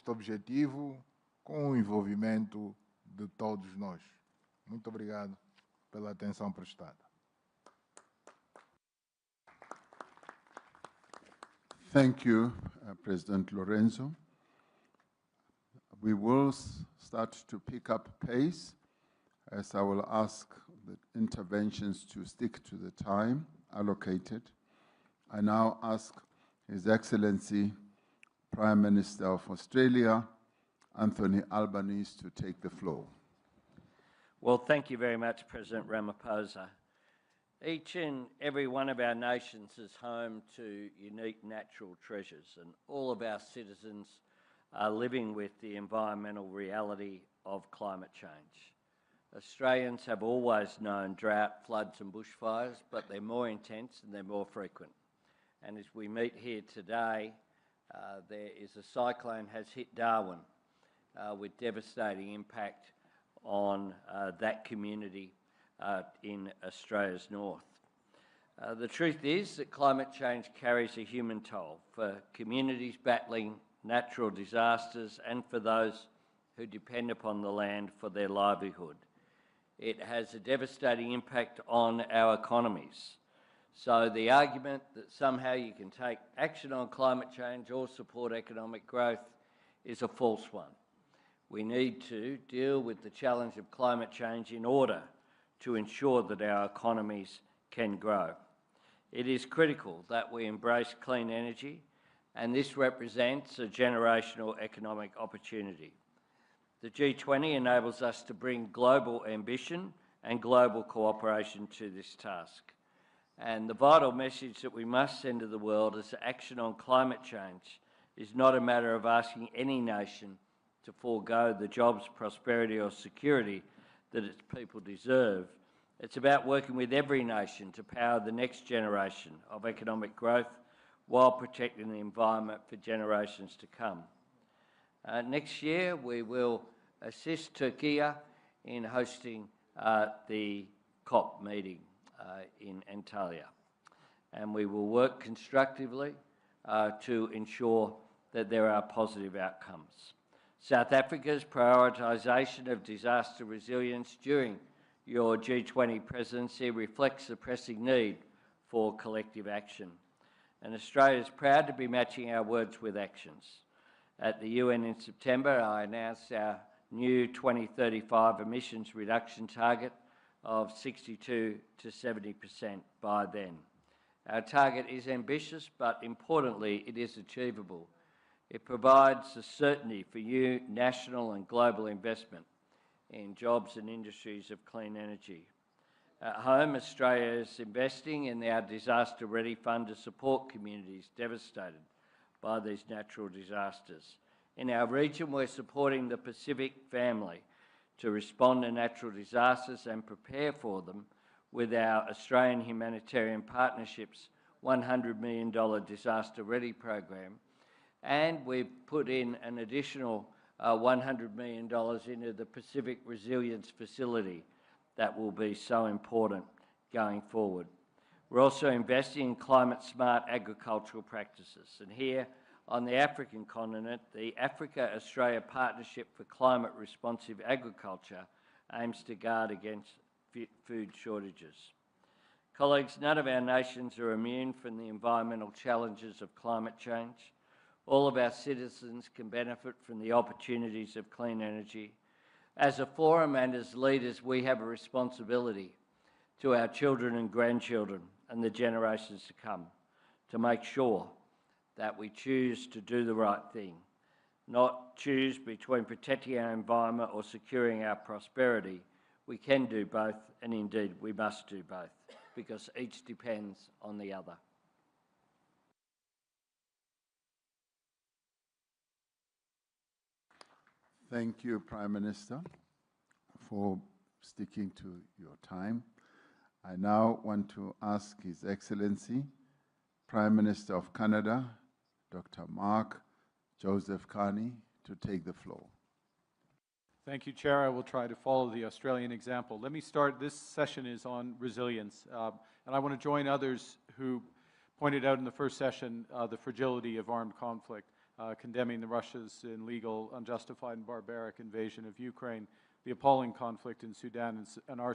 este objetivo com o envolvimento de todos nós. Muito obrigado pela atenção prestada. Thank you, President Lorenzo. We will start to pick up pace, as I will ask the interventions to stick to the time allocated. I now ask His Excellency, Prime Minister of Australia, Anthony Albanese, to take the floor. Well, thank you very much, President Ramaphosa. Each and every one of our nations is home to unique natural treasures, and all of our citizens are living with the environmental reality of climate change. Australians have always known drought, floods and bushfires, but they're more intense and they're more frequent. And as we meet here today, there is a cyclone has hit Darwin with devastating impact on that community in Australia's north. The truth is that climate change carries a human toll for communities battling natural disasters and for those who depend upon the land for their livelihood. It has a devastating impact on our economies. So the argument that somehow you can take action on climate change or support economic growth is a false one. We need to deal with the challenge of climate change in order to ensure that our economies can grow. It is critical that we embrace clean energy, and this represents a generational economic opportunity. The G20 enables us to bring global ambition and global cooperation to this task. And the vital message that we must send to the world is that action on climate change is not a matter of asking any nation to forego the jobs, prosperity or security that its people deserve. It's about working with every nation to power the next generation of economic growth while protecting the environment for generations to come. Next year, we will assist Turkey in hosting the COP meeting in Antalya. And we will work constructively to ensure that there are positive outcomes. South Africa's prioritisation of disaster resilience during your G20 presidency reflects the pressing need for collective action. And Australia is proud to be matching our words with actions. At the UN in September, I announced our new 2035 emissions reduction target of 62 to 70% by then. Our target is ambitious, but importantly, it is achievable. It provides the certainty for new national and global investment in jobs and industries of clean energy. At home, Australia is investing in our Disaster Ready Fund to support communities devastated by these natural disasters. In our region, we're supporting the Pacific family to respond to natural disasters and prepare for them with our Australian Humanitarian Partnerships $100 million Disaster Ready program. And we've put in an additional $100 million into the Pacific Resilience Facility that will be so important going forward. We're also investing in climate-smart agricultural practices. And here on the African continent, the Africa-Australia Partnership for Climate-Responsive Agriculture aims to guard against food shortages. Colleagues, none of our nations are immune from the environmental challenges of climate change. All of our citizens can benefit from the opportunities of clean energy. As a forum and as leaders, we have a responsibility to our children and grandchildren and the generations to come to make sure that we choose to do the right thing, not choose between protecting our environment or securing our prosperity. We can do both, and indeed we must do both, because each depends on the other. Thank you, Prime Minister, for sticking to your time. I now want to ask His Excellency, Prime Minister of Canada, Dr. Mark Joseph Carney, to take the floor. Thank you, Chair. I will try to follow the Australian example. Let me start. This session is on resilience, and I want to join others who pointed out in the first session the fragility of armed conflict. condemning Russia's illegal, unjustified, and barbaric invasion of Ukraine, the appalling conflict in Sudan, and our